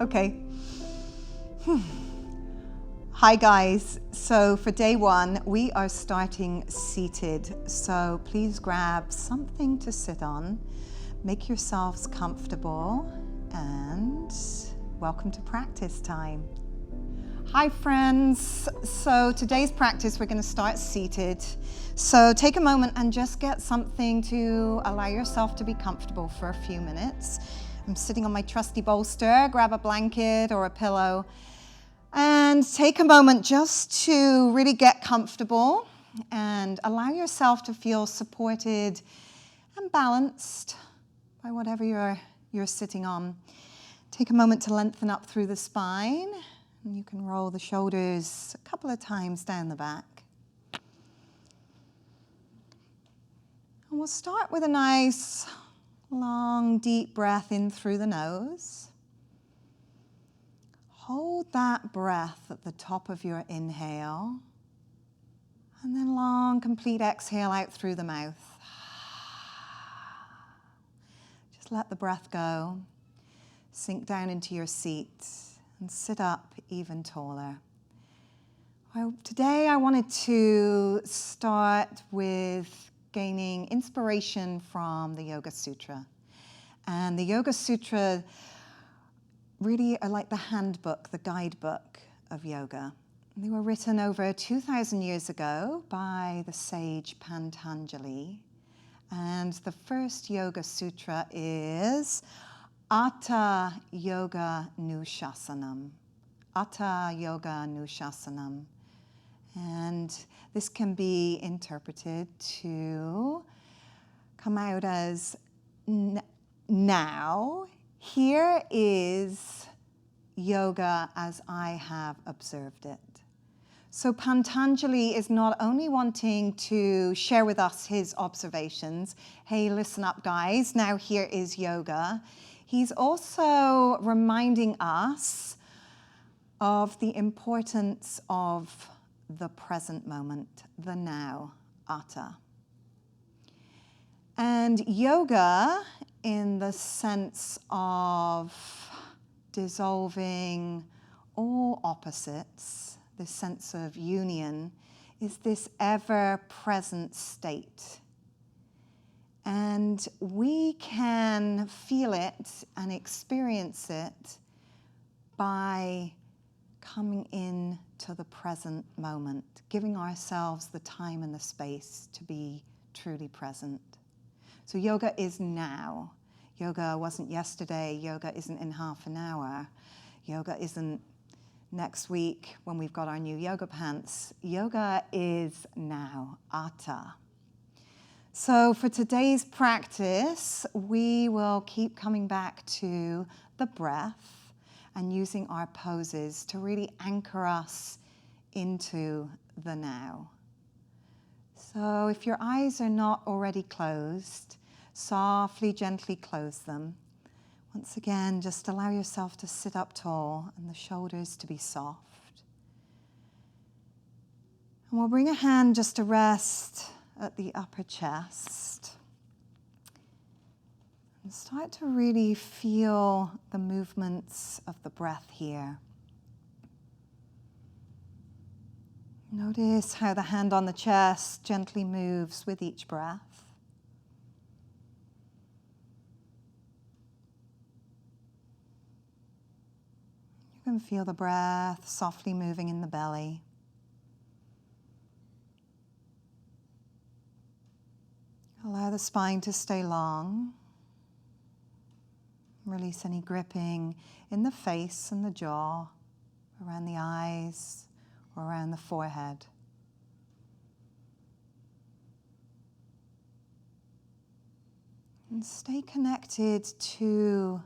Okay. Hi guys. So for day one, we are starting seated. So please grab something to sit on. Make yourselves comfortable and welcome to practice time. Hi friends. So today's practice, we're going to start seated. So take a moment and just get something to allow yourself to be comfortable for a few minutes. I'm sitting on my trusty bolster. Grab a blanket or a pillow and take a moment just to really get comfortable and allow yourself to feel supported and balanced by whatever you're sitting on. Take a moment to lengthen up through the spine, and you can roll the shoulders a couple of times down the back. And we'll start with a nice, long, deep breath in through the nose. Hold that breath at the top of your inhale, and then long, complete exhale out through the mouth. Just let the breath go. Sink down into your seat and sit up even taller. Well, today I wanted to start with gaining inspiration from the Yoga Sutra. And the Yoga Sutra really are like the handbook, the guidebook of yoga. They were written over 2,000 years ago by the sage Patanjali. And the first Yoga Sutra is Hatha Yoga Nushasanam. Hatha Yoga Nushasanam. And this can be interpreted to come out as now. Here is yoga as I have observed it. So Patanjali is not only wanting to share with us his observations, hey, listen up guys, now here is yoga. He's also reminding us of the importance of the present moment, the now, Hatha. And yoga, in the sense of dissolving all opposites, this sense of union, is this ever-present state. And we can feel it and experience it by coming in to the present moment, giving ourselves the time and the space to be truly present. So yoga is now. Yoga wasn't yesterday. Yoga isn't in half an hour. Yoga isn't next week when we've got our new yoga pants. Yoga is now, Hatha. So for today's practice, we will keep coming back to the breath and using our poses to really anchor us into the now. So if your eyes are not already closed, softly, gently close them. Once again, just allow yourself to sit up tall and the shoulders to be soft. And we'll bring a hand just to rest at the upper chest. And start to really feel the movements of the breath here. Notice how the hand on the chest gently moves with each breath. You can feel the breath softly moving in the belly. Allow the spine to stay long. Release any gripping in the face and the jaw, around the eyes, or around the forehead. And stay connected to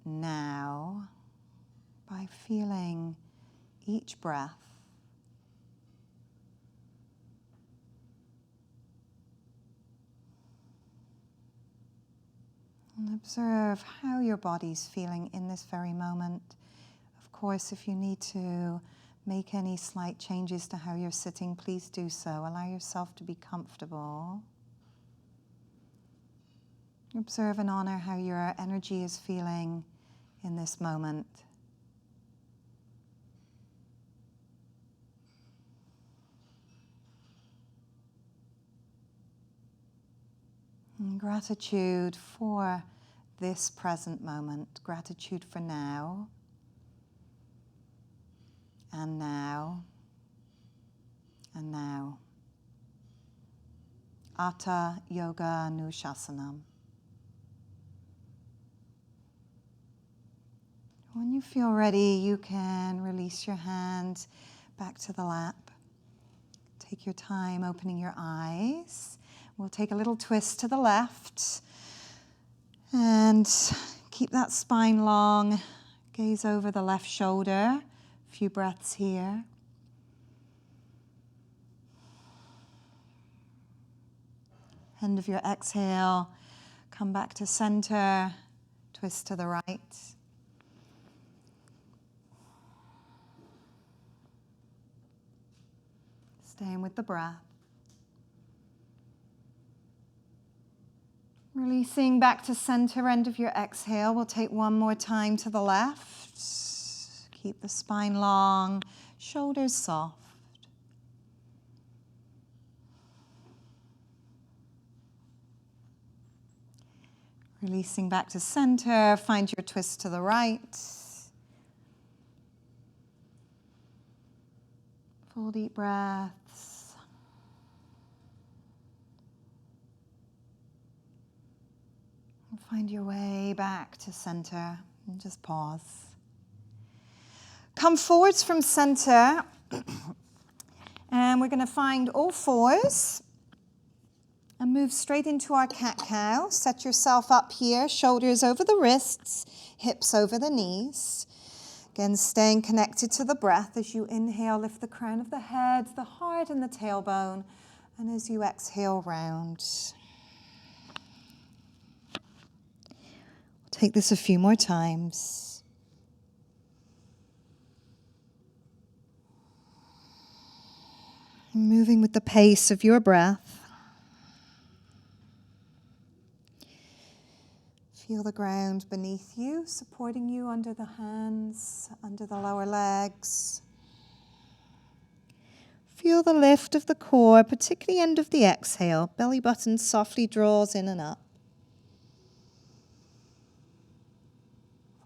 now by feeling each breath. And observe how your body's feeling in this very moment. Of course, if you need to make any slight changes to how you're sitting, please do so. Allow yourself to be comfortable. Observe and honor how your energy is feeling in this moment. And gratitude for this present moment, gratitude for now, and now, and now. Atta Yoga Anushasanam. When you feel ready, you can release your hand back to the lap. Take your time opening your eyes. We'll take a little twist to the left and keep that spine long. Gaze over the left shoulder. A few breaths here. End of your exhale, come back to center, twist to the right. Staying with the breath. Releasing back to center, end of your exhale. We'll take one more time to the left. Keep the spine long, shoulders soft. Releasing back to center, find your twist to the right. Full deep breaths. And find your way back to center and just pause. Come forwards from center and we're going to find all fours. And move straight into our cat-cow. Set yourself up here, shoulders over the wrists, hips over the knees. Again, staying connected to the breath as you inhale, lift the crown of the head, the heart and the tailbone. And as you exhale, round. We'll take this a few more times. Moving with the pace of your breath. Feel the ground beneath you, supporting you under the hands, under the lower legs. Feel the lift of the core, particularly end of the exhale. Belly button softly draws in and up.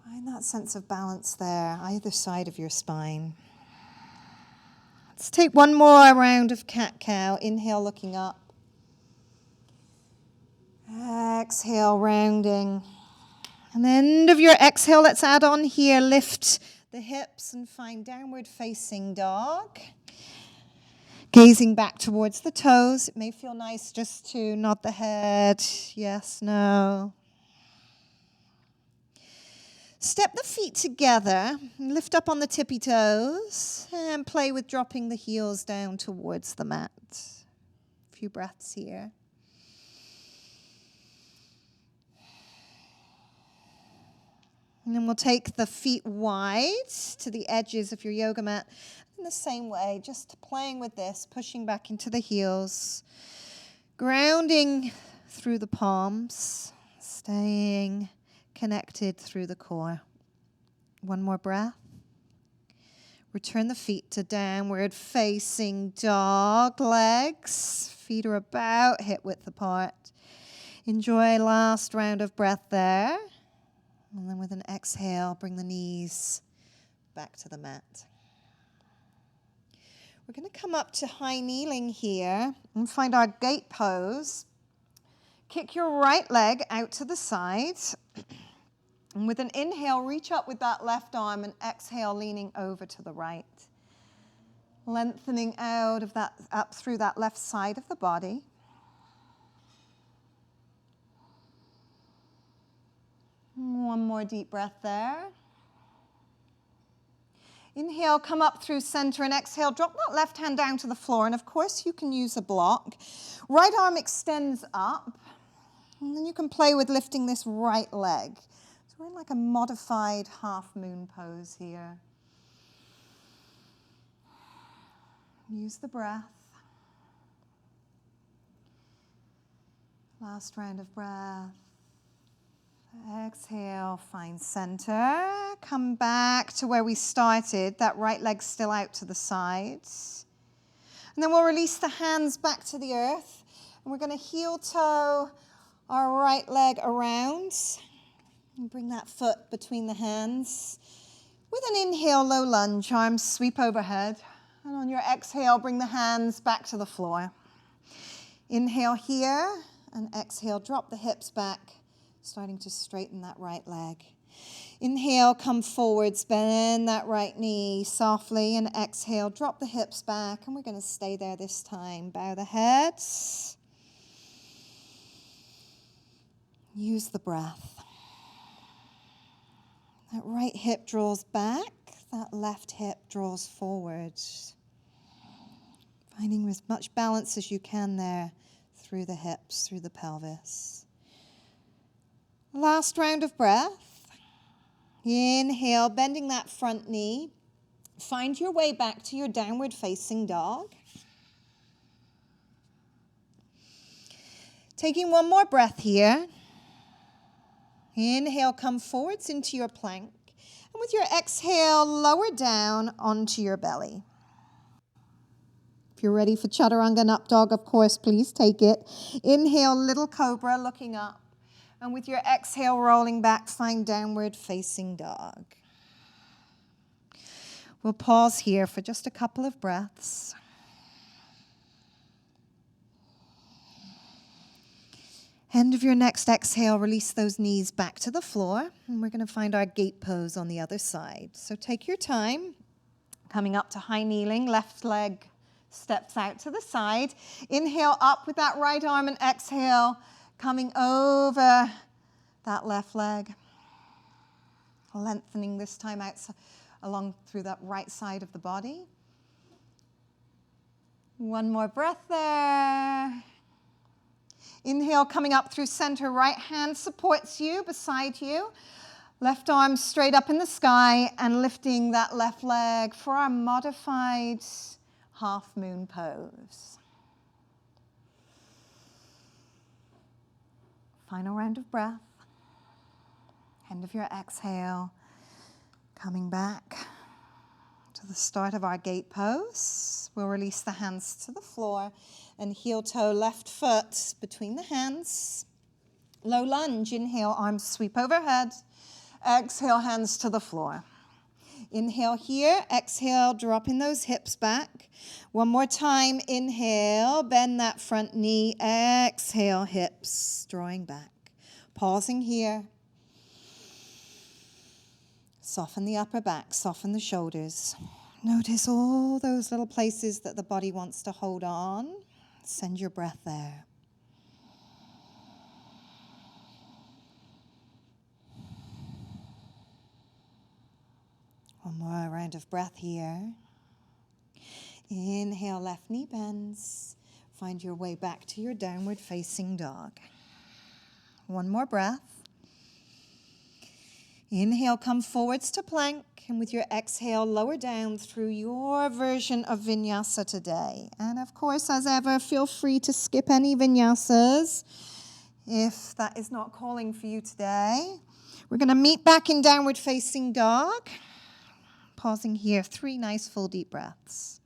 Find that sense of balance there, either side of your spine. Let's take one more round of cat-cow. Inhale, looking up. Exhale, rounding. And the end of your exhale, let's add on here, lift the hips and find downward facing dog. Gazing back towards the toes. It may feel nice just to nod the head. Yes, no. Step the feet together, lift up on the tippy toes, and play with dropping the heels down towards the mat. A few breaths here. And then we'll take the feet wide to the edges of your yoga mat. In the same way, just playing with this, pushing back into the heels, grounding through the palms, staying connected through the core. One more breath. Return the feet to downward facing dog legs. Feet are about hip width apart. Enjoy last round of breath there. And then with an exhale, bring the knees back to the mat. We're going to come up to high kneeling here and find our gate pose. Kick your right leg out to the side. And with an inhale, reach up with that left arm and exhale, leaning over to the right. Lengthening out of that, up through that left side of the body. One more deep breath there. Inhale, come up through center and exhale. Drop that left hand down to the floor. And of course, you can use a block. Right arm extends up. And then you can play with lifting this right leg. So we're in like a modified half moon pose here. Use the breath. Last round of breath. Exhale, find center. Come back to where we started. That right leg still out to the side. And then we'll release the hands back to the earth. And we're going to heel toe our right leg around. And bring that foot between the hands. With an inhale, low lunge, arms sweep overhead. And on your exhale, bring the hands back to the floor. Inhale here, and exhale, drop the hips back, starting to straighten that right leg. Inhale, come forwards, bend that right knee softly, and exhale, drop the hips back, and we're going to stay there this time. Bow the head. Use the breath. That right hip draws back, that left hip draws forward. Finding as much balance as you can there through the hips, through the pelvis. Last round of breath. Inhale, bending that front knee. Find your way back to your downward facing dog. Taking one more breath here. Inhale, come forwards into your plank. And with your exhale, lower down onto your belly. If you're ready for Chaturanga and Up Dog, of course, please take it. Inhale, little cobra, looking up. And with your exhale, rolling back, find downward facing dog. We'll pause here for just a couple of breaths. End of your next exhale, release those knees back to the floor. And we're going to find our gate pose on the other side. So take your time. Coming up to high kneeling, left leg steps out to the side. Inhale up with that right arm and exhale, coming over that left leg. Lengthening this time out along through that right side of the body. One more breath there. Inhale, coming up through center, right hand supports you, beside you. Left arm straight up in the sky and lifting that left leg for our modified half moon pose. Final round of breath. End of your exhale. Coming back to the start of our gate pose. We'll release the hands to the floor. And heel toe, left foot between the hands. Low lunge, inhale, arms sweep overhead. Exhale, hands to the floor. Inhale here, exhale, dropping those hips back. One more time, inhale, bend that front knee. Exhale, hips, drawing back. Pausing here. Soften the upper back, soften the shoulders. Notice all those little places that the body wants to hold on. Send your breath there. One more round of breath here. Inhale, left knee bends. Find your way back to your downward facing dog. One more breath. Inhale, come forwards to plank. And with your exhale, lower down through your version of vinyasa today. And of course, as ever, feel free to skip any vinyasas if that is not calling for you today. We're going to meet back in downward facing dog. Pausing here, 3 nice full deep breaths.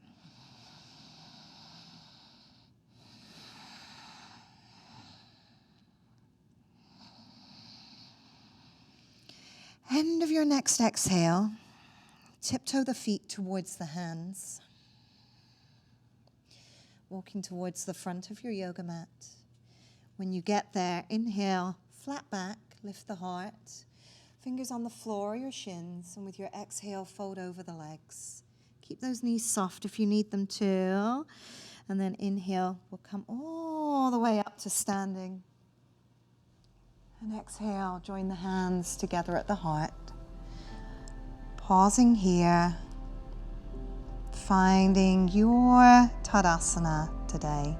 End of your next exhale. Tiptoe the feet towards the hands. Walking towards the front of your yoga mat. When you get there, inhale, flat back, lift the heart. Fingers on the floor or your shins. And with your exhale, fold over the legs. Keep those knees soft if you need them to. And then inhale, we'll come all the way up to standing. And exhale, join the hands together at the heart. Pausing here, finding your Tadasana today.